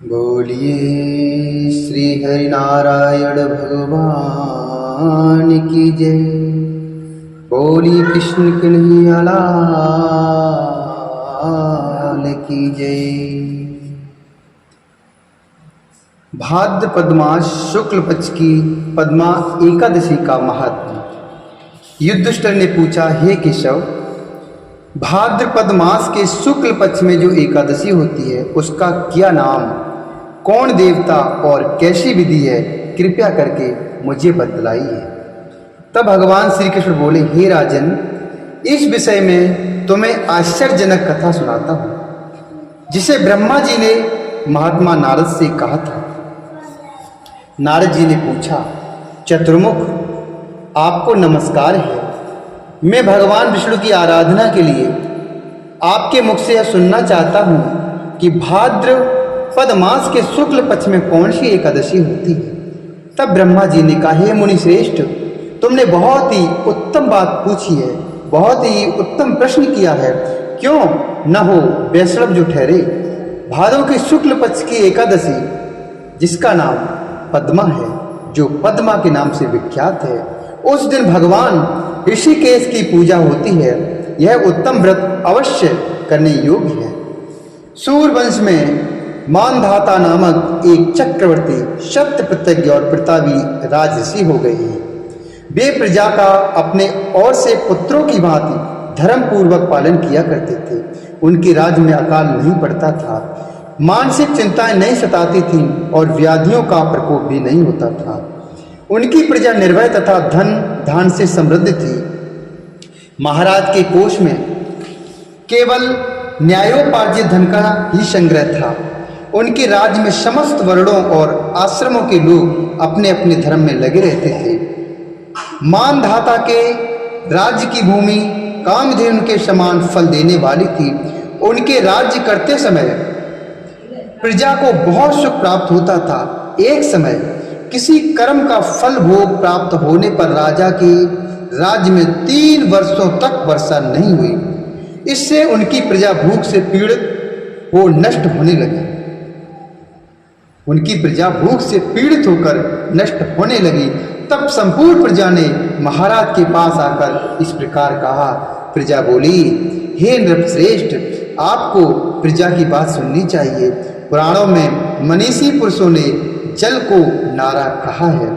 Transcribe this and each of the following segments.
बोलिए श्री हरि नारायण भगवान की जय। बोली कृष्ण कन्हैया लाल की जय। भाद्रपद मास शुक्ल पक्ष की पद्मा एकादशी का महात्म्य। युधिष्ठिर ने पूछा, हे केशव, भाद्रपद मास के शुक्ल पक्ष में जो एकादशी होती है उसका क्या नाम, कौन देवता और कैसी विधि है, कृपया करके मुझे बतलाइए। तब भगवान श्री कृष्ण बोले, हे राजन, इस विषय में तुम्हें आश्चर्यजनक कथा सुनाता हूं, जिसे ब्रह्मा जी ने महात्मा नारद से कहा था। नारद जी ने पूछा, चतुर्मुख, आपको नमस्कार है। मैं भगवान विष्णु की आराधना के लिए आपके मुख से यह सुनना चाहता हूं कि भाद्रपद मास के शुक्ल पक्ष में कौन सी एकादशी होती है। तब ब्रह्मा जी ने कहा, हे मुनि श्रेष्ठ, तुमने बहुत ही उत्तम बात पूछी है, बहुत ही उत्तम प्रश्न किया है। क्यों न हो वैष्णव जो ठहरे। भादव के शुक्ल पक्ष की एकादशी, जिसका नाम पद्मा है, जो पद्मा के नाम से विख्यात है, उस दिन भगवान ऋषिकेश की पूजा होती है। यह उत्तम व्रत अवश्य करने योग्य है। सूर्यवंश में मानधाता नामक एक चक्रवर्ती सत्य प्रतिज्ञ और प्रतापी राजऋषि हो गए हैं। वे प्रजा का अपने और से पुत्रों की भांति धर्म पूर्वक पालन किया करते थे। उनके राज्य में अकाल नहीं पड़ता था, मानसिक चिंताएं नहीं सताती थीं और व्याधियों का प्रकोप भी नहीं होता था। उनकी प्रजा निर्भय तथा धन धान से समृद्ध थी। महाराज के कोष में केवल न्यायोपार्जित धन का ही संग्रह था। उनके राज्य में समस्त वर्णों और आश्रमों के लोग अपने अपने धर्म में लगे रहते थे। मानधाता के राज्य की भूमि कामधेनु के समान फल देने वाली थी। उनके राज्य करते समय प्रजा को बहुत सुख प्राप्त होता था। एक समय किसी कर्म का फल भोग प्राप्त होने पर राजा के राज्य में 3 वर्षों तक वर्षा नहीं हुई। इससे उनकी प्रजा भूख से पीड़ित हो नष्ट होने लगी। उनकी प्रजा भूख से पीड़ित होकर नष्ट होने लगी। तब संपूर्ण प्रजा ने महाराज के पास आकर इस प्रकार कहा। प्रजा बोली, हे नृपश्रेष्ठ, आपको प्रजा की बात सुननी चाहिए। पुराणों में मनीषी पुरुषों ने जल को नारा कहा है।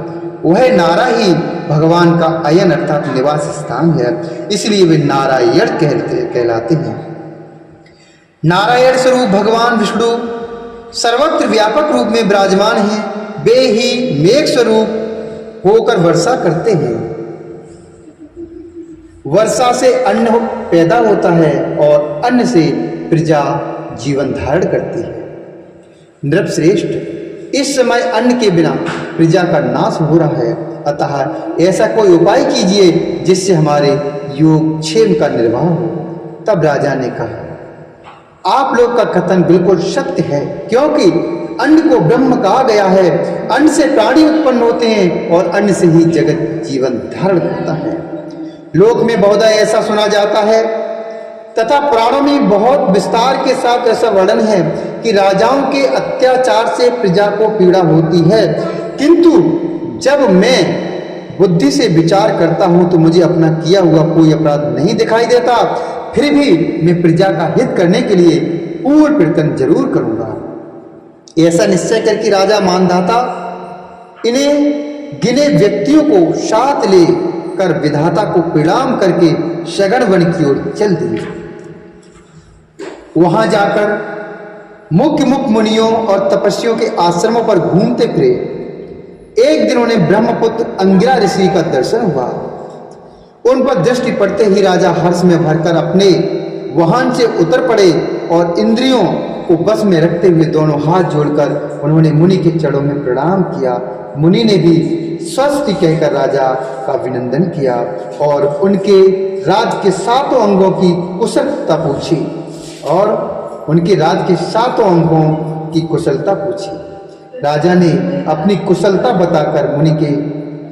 वह नारा ही भगवान का अयन अर्थात निवास स्थान है, इसलिए वे नारायण कहलाते हैं। नारायण स्वरूप भगवान विष्णु सर्वत्र व्यापक रूप में विराजमान हैं। वे ही मेघ स्वरूप होकर वर्षा करते हैं। वर्षा से अन्न पैदा होता है और अन्न से प्रजा जीवन धारण करती है। नृपश्रेष्ठ, इस समय अन्न के बिना प्रजा का नाश हो रहा है, अतः ऐसा कोई उपाय कीजिए जिससे हमारे योगक्षेम का निर्वाह हो। तब राजा ने कहा, आप लोग का कथन बिल्कुल सत्य है, क्योंकि अन्न को ब्रह्म कहा गया है। अन्न से प्राणी उत्पन्न होते हैं और अन्न से ही जगत जीवन धारण करता है। लोक में बहुधा ऐसा सुना जाता है तथा पुराणों में बहुत विस्तार के साथ ऐसा वर्णन है कि राजाओं के अत्याचार से प्रजा को पीड़ा होती है, किंतु जब मैं बुद्धि से विचार करता हूं तो मुझे अपना किया हुआ कोई अपराध नहीं दिखाई देता। फिर भी मैं प्रजा का हित करने के लिए पूर्ण प्रयत्न जरूर करूंगा। ऐसा निश्चय करके राजा मानधाता इन्हें गिने व्यक्तियों को साथ ले कर विधाता को प्रणाम करके शगन वन की ओर चल दिए। वहां जाकर मुख्य मुनियों और तपस्वियों के आश्रमों पर घूमते फिरे। एक दिन उन्हें ब्रह्मपुत्र अंगिरा ऋषि का दर्शन हुआ। उन पर दृष्टि पड़ते ही राजा हर्ष में भरकर अपने वाहन से उतर पड़े और इंद्रियों को बस में रखते हुए दोनों हाथ जोड़कर उन्होंने मुनि के चरणों में प्रणाम किया। मुनि ने भी स्वस्ति कहकर राजा का अभिनंदन किया और उनके राज के 7 अंगों की कुशलता पूछी राजा ने अपनी कुशलता बताकर मुनि के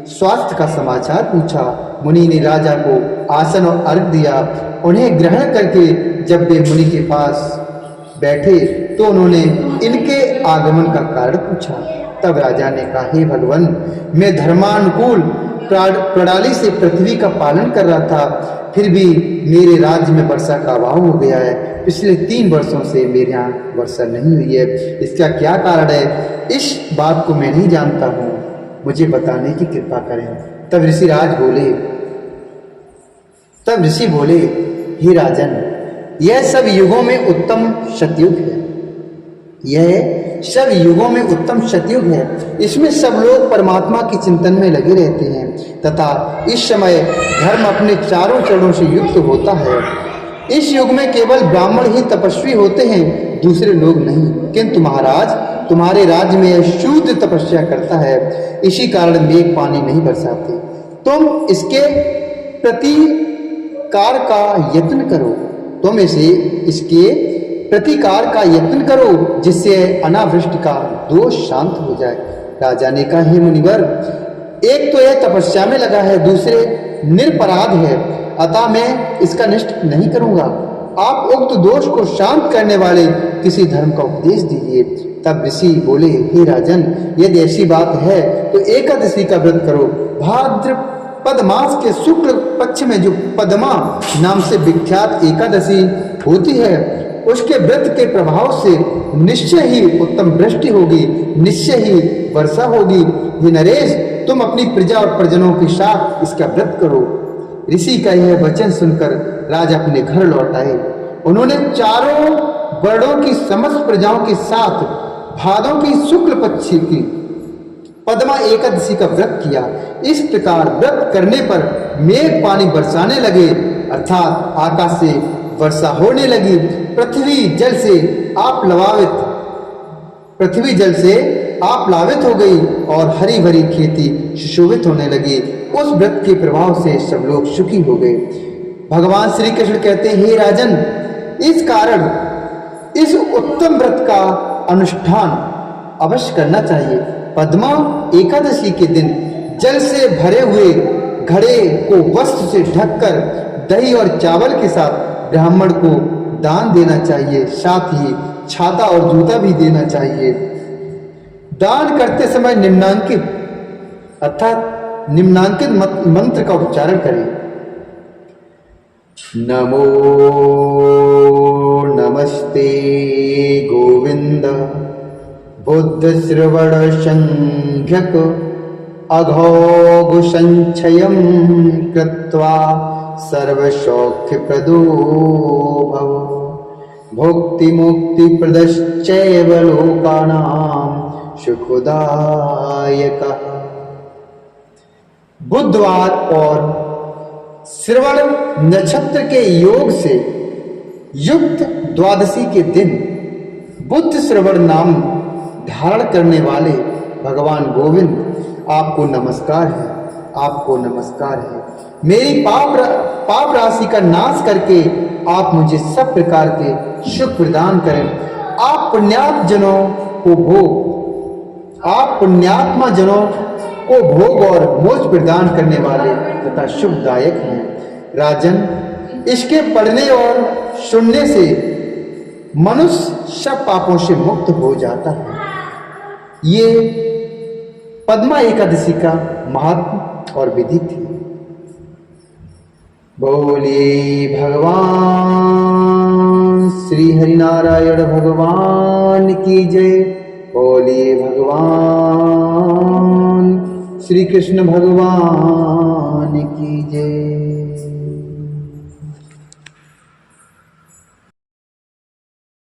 स्वास्थ्य का समाचार पूछा। मुनि ने राजा को आसन और अर्घ दिया। उन्हें ग्रहण करके जब वे मुनि के पास बैठे तो उन्होंने इनके आगमन का कारण पूछा। तब राजा ने कहा, हे भगवान, मैं धर्मानुकूल प्रणाली से पृथ्वी का पालन कर रहा था, फिर भी मेरे राज्य में वर्षा का अभाव हो गया है। पिछले 3 वर्षों से मेरे यहाँ वर्षा नहीं हुई है। इसका क्या कारण है? इस बात को मैं नहीं जानता हूँ, मुझे बताने की कृपा करें। तब ऋषि बोले, हे राजन, यह सब युगों में उत्तम सतयुग है। इसमें सब लोग परमात्मा के चिंतन में लगे रहते हैं तथा इस समय धर्म अपने चारों चरणों से युक्त होता है। इस युग में केवल ब्राह्मण ही तपस्वी होते हैं, दूसरे लोग नहीं। किंतु महाराज, तुम्हारे राज्य में यह शूद्र तपस्या करता है, इसी कारण मेघ पानी नहीं बरसाते। तुम इसके प्रतिकार का यत्न करो, जिससे अनावृष्टि का दोष शांत हो जाए। राजा ने कहा, हे मुनिवर, एक तो यह तपस्या में लगा है, दूसरे निरपराध है, अतः मैं इसका नष्ट नहीं करूंगा। आप उक्त दोष को शांत करने वाले किसी धर्म का उपदेश दीजिए। तब ऋषि बोले, हे राजन, यदि ऐसी बात है तो एकादशी का व्रत करो। भाद्रपद मास के शुक्ल पक्ष में जो पद्मा नाम से विख्यात एकादशी होती है, उसके व्रत के प्रभाव से निश्चय ही उत्तम वृष्टि होगी, निश्चय ही वर्षा होगी। हे नरेश, तुम अपनी प्रजा और प्रजनों के साथ इसका व्रत करो। ऋषि का यह वचन सुनकर राजा अपने घर लौट आए। उन्होंने चारों वर्णों की समस्त प्रजाओं के साथ भादों की शुक्ल पक्ष की पद्मा एकादशी का व्रत किया। इस प्रकार व्रत करने पर मेघ पानी बरसाने लगे, अर्थात आकाश से वर्षा होने लगी। पृथ्वी जल से आप लावित हो गई और हरी भरी खेती सुशोभित होने लगी। उस व्रत के प्रभाव से सब लोग सुखी हो गए। भगवान श्री कृष्ण कहते हैं, हे राजन, इस कारण इस उत्तम व्रत का अनुष्ठान अवश्य करना चाहिए। पद्मा एकादशी के दिन जल से भरे हुए घड़े को वस्त्र से ढककर दही और चावल के साथ ब्राह्मण को दान देना चाहिए। साथ ही छाता और जूता भी देना चाहिए। दान करते समय निम्नांकित मंत्र का उच्चारण करें। नमो नमस्ते गोविंद बुद्ध श्रवण संघ्यक अघोघ संचयं कृत्वा सर्वसौख्य प्रदो भव भुक्ति मुक्ति प्रदश्चैव लोकानां सुखदायकः। बुधवार और श्रवण नक्षत्र के योग से युक्त द्वादशी के दिन बुद्ध श्रवण नाम धारण करने वाले भगवान गोविंद, आपको नमस्कार है, आपको नमस्कार है। मेरी पाप राशि का नाश करके आप मुझे सब प्रकार के सुख प्रदान करें। आप पुण्यात्मा जनों को भोग और मोक्ष प्रदान करने वाले तथा शुभदायक हैं। राजन, इसके पढ़ने और सुनने से मनुष्य सब पापों से मुक्त हो जाता है। ये पद्मा एकादशी का महात्म और विधि थी। बोलिए भगवान श्री हरिनारायण भगवान की जय। बोलिए भगवान श्री कृष्ण भगवान की जय।